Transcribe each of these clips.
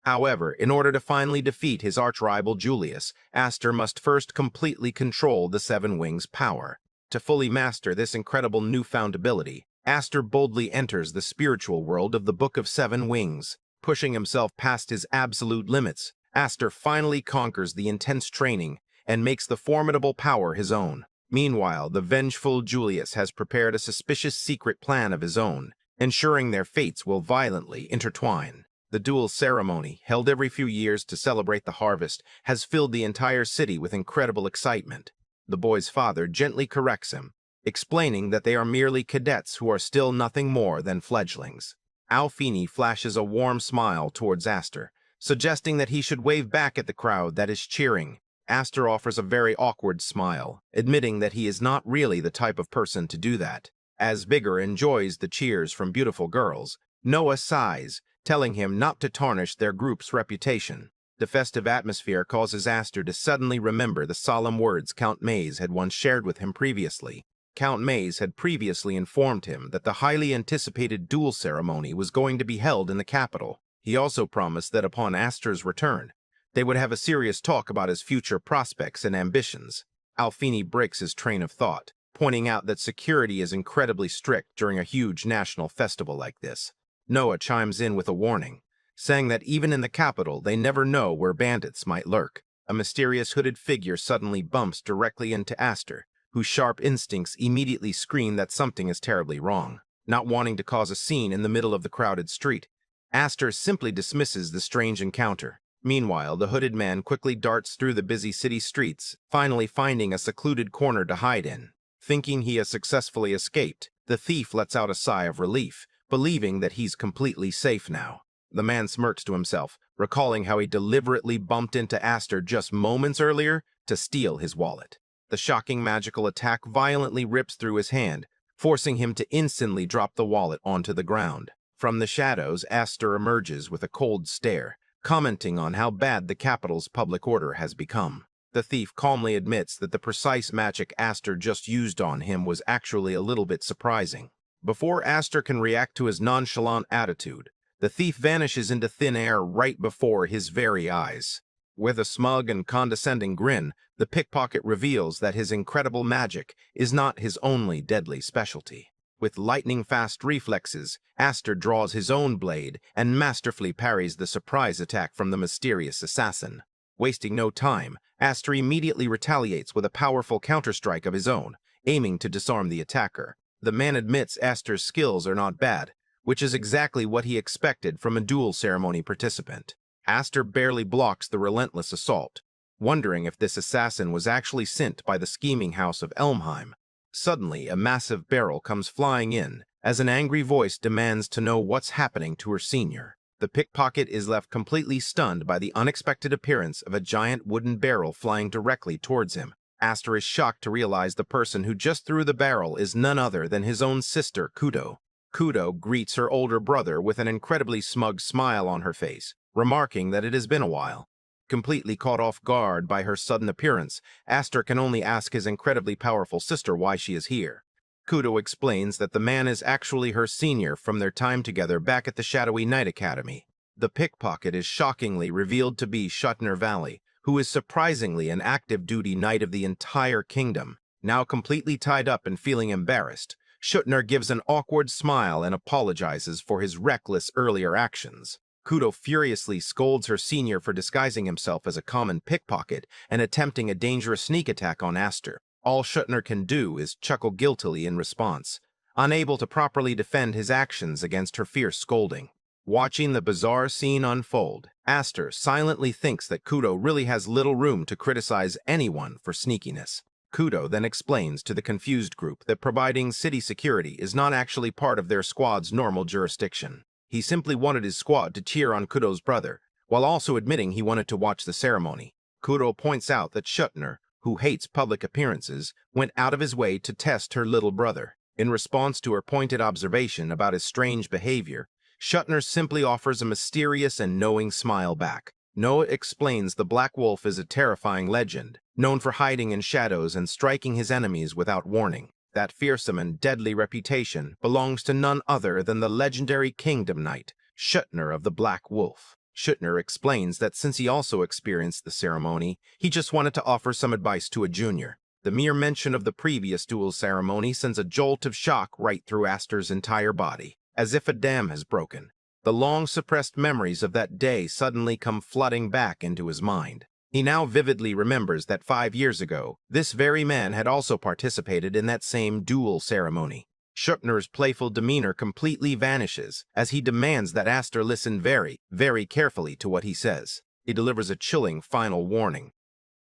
However, in order to finally defeat his arch-rival Julius, Aster must first completely control the Seven Wings' power. To fully master this incredible newfound ability, Aster boldly enters the spiritual world of the Book of Seven Wings. Pushing himself past his absolute limits, Aster finally conquers the intense training and makes the formidable power his own. Meanwhile, the vengeful Julius has prepared a suspicious secret plan of his own, ensuring their fates will violently intertwine. The duel ceremony, held every few years to celebrate the harvest, has filled the entire city with incredible excitement. The boy's father gently corrects him, explaining that they are merely cadets who are still nothing more than fledglings. Alfini flashes a warm smile towards Aster, suggesting that he should wave back at the crowd that is cheering. Aster offers a very awkward smile, admitting that he is not really the type of person to do that. As Bigger enjoys the cheers from beautiful girls, Noah sighs, telling him not to tarnish their group's reputation. The festive atmosphere causes Aster to suddenly remember the solemn words Count Maze had once shared with him previously. Count Maze had previously informed him that the highly anticipated duel ceremony was going to be held in the capital. He also promised that upon Aster's return, they would have a serious talk about his future prospects and ambitions. Alfini breaks his train of thought, pointing out that security is incredibly strict during a huge national festival like this. Noah chimes in with a warning, saying that even in the capital they never know where bandits might lurk. A mysterious hooded figure suddenly bumps directly into Aster, whose sharp instincts immediately scream that something is terribly wrong. Not wanting to cause a scene in the middle of the crowded street, Aster simply dismisses the strange encounter. Meanwhile, the hooded man quickly darts through the busy city streets, finally finding a secluded corner to hide in. Thinking he has successfully escaped, the thief lets out a sigh of relief, believing that he's completely safe now. The man smirks to himself, recalling how he deliberately bumped into Aster just moments earlier to steal his wallet. The shocking magical attack violently rips through his hand, forcing him to instantly drop the wallet onto the ground. From the shadows, Aster emerges with a cold stare, commenting on how bad the capital's public order has become. The thief calmly admits that the precise magic Aster just used on him was actually a little bit surprising. Before Aster can react to his nonchalant attitude, the thief vanishes into thin air right before his very eyes. With a smug and condescending grin, the pickpocket reveals that his incredible magic is not his only deadly specialty. With lightning-fast reflexes, Aster draws his own blade and masterfully parries the surprise attack from the mysterious assassin. Wasting no time, Aster immediately retaliates with a powerful counterstrike of his own, aiming to disarm the attacker. The man admits Aster's skills are not bad, which is exactly what he expected from a duel ceremony participant. Aster barely blocks the relentless assault, wondering if this assassin was actually sent by the scheming house of Elmheim. Suddenly, a massive barrel comes flying in, as an angry voice demands to know what's happening to her senior. The pickpocket is left completely stunned by the unexpected appearance of a giant wooden barrel flying directly towards him. Aster is shocked to realize the person who just threw the barrel is none other than his own sister, Kudo. Kudo greets her older brother with an incredibly smug smile on her face, remarking that it has been a while. Completely caught off guard by her sudden appearance, Aster can only ask his incredibly powerful sister why she is here. Kudo explains that the man is actually her senior from their time together back at the Shadowy Night Academy. The pickpocket is shockingly revealed to be Shuttner Valley, who is surprisingly an active-duty knight of the entire kingdom. Now completely tied up and feeling embarrassed, Shuttner gives an awkward smile and apologizes for his reckless earlier actions. Kudo furiously scolds her senior for disguising himself as a common pickpocket and attempting a dangerous sneak attack on Aster. All Shuttner can do is chuckle guiltily in response, unable to properly defend his actions against her fierce scolding. Watching the bizarre scene unfold, Aster silently thinks that Kudo really has little room to criticize anyone for sneakiness. Kudo then explains to the confused group that providing city security is not actually part of their squad's normal jurisdiction. He simply wanted his squad to cheer on Kudo's brother, while also admitting he wanted to watch the ceremony. Kudo points out that Shuttner, who hates public appearances, went out of his way to test her little brother. In response to her pointed observation about his strange behavior, Shuttner simply offers a mysterious and knowing smile back. Noah explains the Black Wolf is a terrifying legend, known for hiding in shadows and striking his enemies without warning. That fearsome and deadly reputation belongs to none other than the legendary Kingdom Knight, Shuttner of the Black Wolf. Schuttner explains that since he also experienced the ceremony, he just wanted to offer some advice to a junior. The mere mention of the previous duel ceremony sends a jolt of shock right through Aster's entire body, as if a dam has broken. The long-suppressed memories of that day suddenly come flooding back into his mind. He now vividly remembers that 5 years ago, this very man had also participated in that same duel ceremony. Schuttner's playful demeanor completely vanishes as he demands that Aster listen very, very carefully to what he says. He delivers a chilling final warning.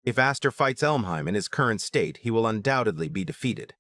If Aster fights Elmheim in his current state, he will undoubtedly be defeated.